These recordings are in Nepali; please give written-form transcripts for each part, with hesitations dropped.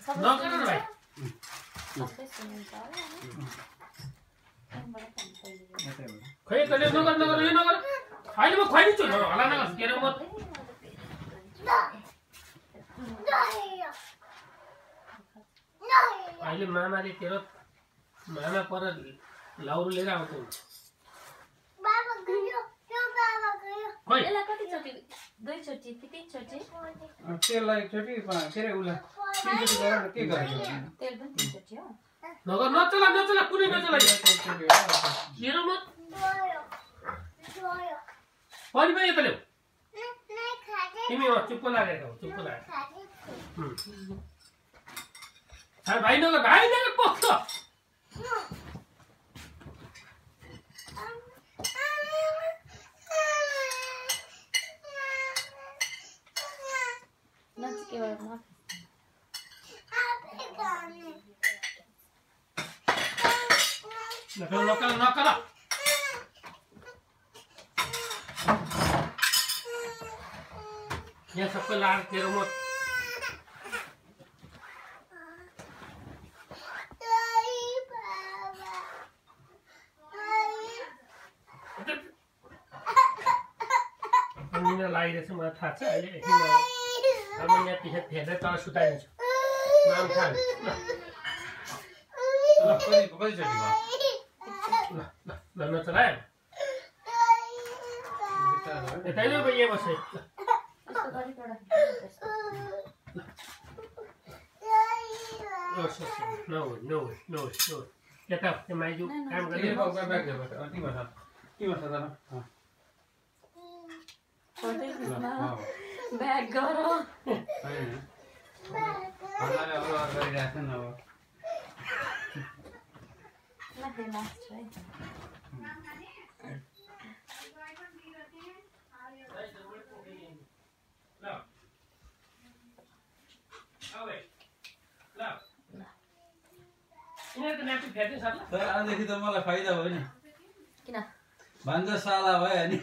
नगर न भाइ खै कहिले नगर यो नगर अहिले म खुवाइदिन्छु हला नगर के म अहिले मामाले तेरो मामा पर लाउरो लिएर आउँछ खै यसलाई कति चोटि दुई चोटि कि तीन चोटि तेललाई एकचोटि के रे उला तीन चोटि गरेर के गर्ने तेल पनि तीन चोटि हो नगर नचला कुनै नचला हेर म पनि पनि यता ल्याऊ तिमी चुप्प लागेको हो चुप्प लागेको भाइ नगर पक्छ नकल यहाँ सबै लाएर तेरो म लागिरहेछ मलाई थाहा छ अहिले अब म यहाँ पिछे फेर्दै तर सुताइदिन्छु नाम खान ल नचलायो यतै ल्याउ यहाँ बस्छ नो यता त्यो माइजू काम गर्ने ब्याग गर आजदेखि त मलाई फाइदा भयो नि किन भान्जा साला भयो नि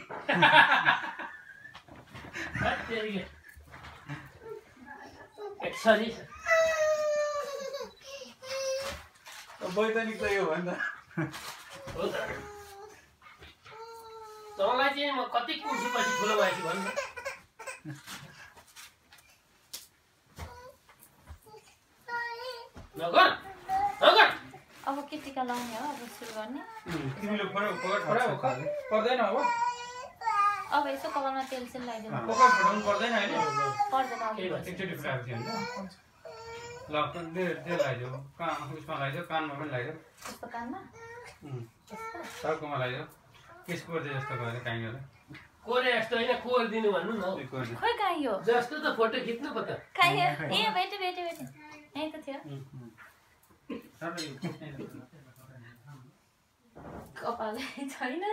वैधानिक त यो भन्दा तँलाई चाहिँ म कति कुर्छु पछि ठुलो भएछु भन्नु नगर अब के टिका लाउने हो अब सुरु गर्ने तिमीले पर्दैन अब अब यसो कपालमा तेल सेल लगाइदिनु कपाल फुटाउनु पर्दैन अहिले पर्दैन एकचोटि फुटाएको थियो नि ल त्यो लगाइदियो उसमा लगाइदियो कानमा पनि लगाइदियो कस्तो कानमा टाउकोमा लगाइदियो केस कोर्दै जस्तो गरेर काइँयोलाई कोरे जस्तो होइन कोर दिनु भन्नु न खोइ कहाँ यो जस्तो त फोटो खिच्नु पो त कहाँ यो ए भेटे यहीँ त थियो कपाल छैन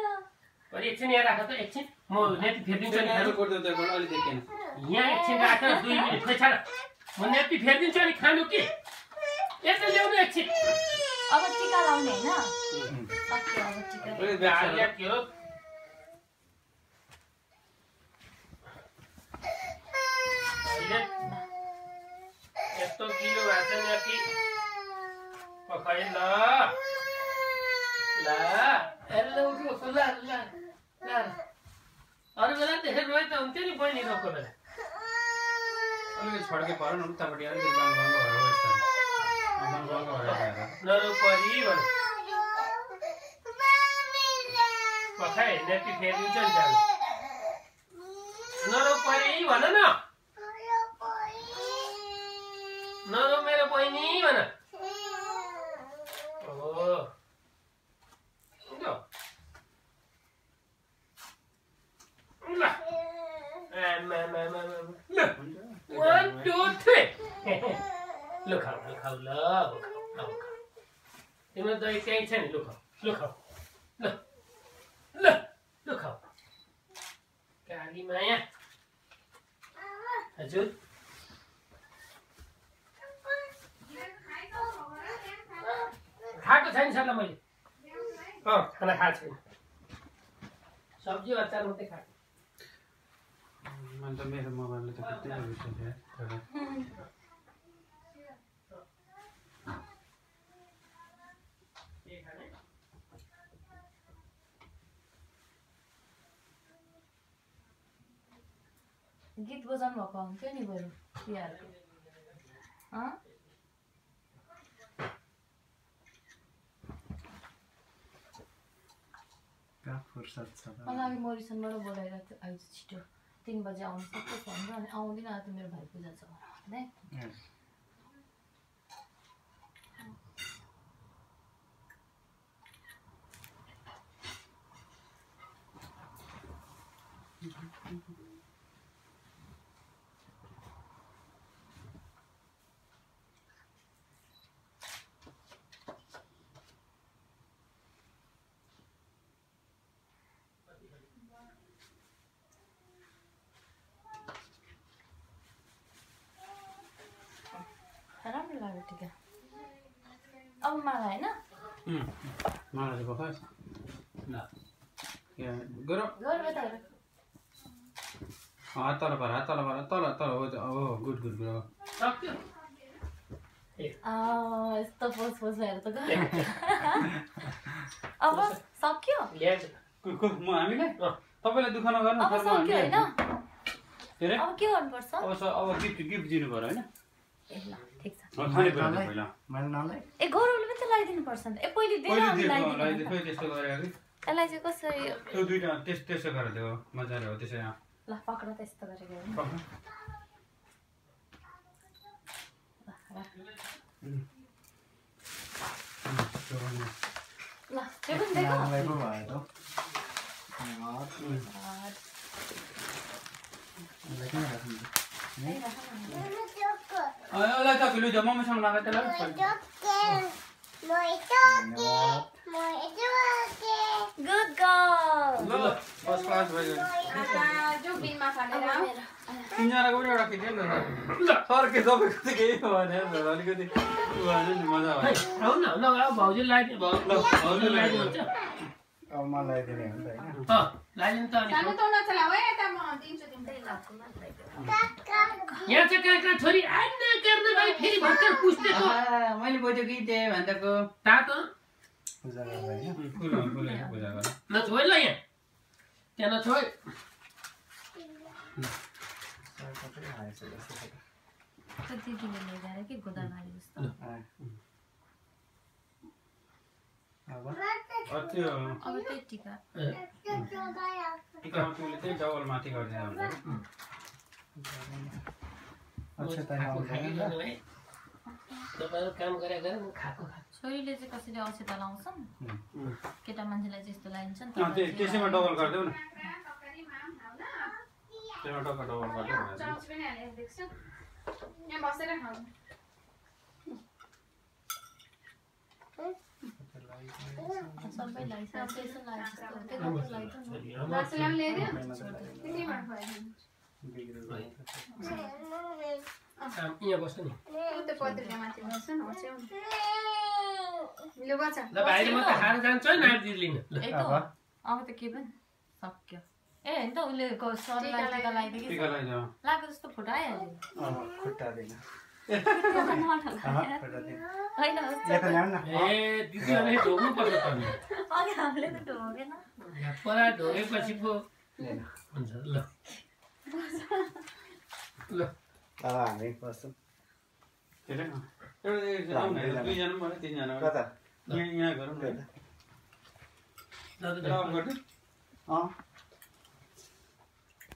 अनि एकछिन यहाँ राख त एकछिन म नेपी फेरिदिन्छु नि यहाँ एकछिन राख 2 मिनेट खोइ छाड म नेपी फेरिदिन्छु अनि खानु के यता ल्याउनु एकछिन अब टिका लाउने होइन सक्यो अब टिका यस्तो गिलो भएको छ नेपी पकाइ ल अरू बेला देखेर रोए त हुन्थ्यो नि बहिनी रोको बेला अलिकति छड्के पऱ्यो न उतापट्टि अलिकति नरोपरि भन पखाइ नेपी फेरिदिन्छ नि जानु नरोपरि भन न नरो मेरो बहिनी भन तिम्रो दही त्यहीँ छ नि लु खाऊ लु खाऊ काली माया हजुर खाएको छैन सर मैले खाना खाएको छैन सब्जी अचार मात्रै खाएको मैले त मेरो मोबाइलले त कति गीत बजाउनु भएको हुन्थ्यो नि बरु तिहारको मलाई मरिसनबाट बोलाएर आइज छिटो 3 बजे आउनु सक्छ भनेर अनि आउँदिन आज मेरो भाइ पूजा छ भने राम्रो लाग्यो टिका अब मलाई हैन मलाई बखास ल या गरौ बता हात तल पार तल हो गुड सक्यो यस्तो पोस भएर त गयो अब सक्यो म हामीलाई तपाईलाई दुःख नगर्नु अब सक्यो हैन हेरे अब के गर्नु पर्छ अब गिफ्ट दिनु पर्यो हैन ए ल ठीक छ खाने पर्यो पहिला मैले नलाई ए गरौले पनि त लगाइदिनु पर्छ नि ए पहिले दे लाइदिनु फेरि त्यस्तो गरेर कि यसलाई चाहिँ कसरी त्यो दुईटा त्यसो गरेर दियो मजाले हो त्यसै ल पक्र त यस्तो गरेको ल त्यो पनि देखो मलाई पो भयो त ल त लु जा मम्मीसँग लगा त ल गुड गर्ल ल फर्स्ट क्लास भयो जो बिनमा फालेर तिनजनाको पनि एउटा खिच्यो नि ल सर्के सबैको चाहिँ केही भने अलिकति भएन नि मजा भयो आउ न ल भाउजू लगाइदिनु भाउजू लगाइदिनु हुन्छ अब मलाई दिने हो नि त हैन लगाइदिनु त अनि सानो त नचलाऊ है यता म दिन्छु तिमीलाई यहाँ चाहिँ कहाँ छोरी आइन गर्न गई फेरि भर्खर पुस्तेको मैले बोल्यो कि त्यही भन्दाको तातो पूजा गर्दा हैन फुलहरू पूजा गर नछोइ ल यहाँ त्यहाँ नछोइ दिदीले ल्याइदिएर कि गोदामारी जस्तो अब त्यो अब त्यही टिका टिकामा तिमीले त्यही डबल माथि गरिदिनु हुन्छ अच्छा त आउँदैन नि तपाईँहरू काम गरे गरे म खाएको छोरीले चाहिँ कसरी औषध लाउँछन् केटा मान्छेलाई चाहिँ यस्तो लगाइन्छ नि त्यसैमा डबल गरिदेऊ न त्यसमा डबल गरिदेऊ चम्च पनि हालेर देख्छु यहाँ बसेर खाऊ सबै लगाइन्छ त्यसो लगाइन्छ मासुलाई ल्याइदियो तिमी मा खुवाइदिनु यहाँ बस्नु नि त पत्रिका माथि बस्छ न ओछ्याउ लु बच्चा ल भाइले म त खाएर जान्छ है नाइट लिन ल अब त के पनि सक्यो ए हैन त उले सरलाई टिका लगाइदियो टिका लगाइदियो लाग्यो जस्तो फोटो आइहाल्यो अब खुट्टा दिन होइन यता ल्याउन न ए दिदीहरूले ढोग्नु पर्छ त नि अघि हामीले त ढोगेन परा ढोगेपछि पो हुन्छ ल ल अब हामी बस्छौँ हेर न एउटा दुईजना पनि तिनजना कता यहाँ गरौँ न ल ल गर्नु अँ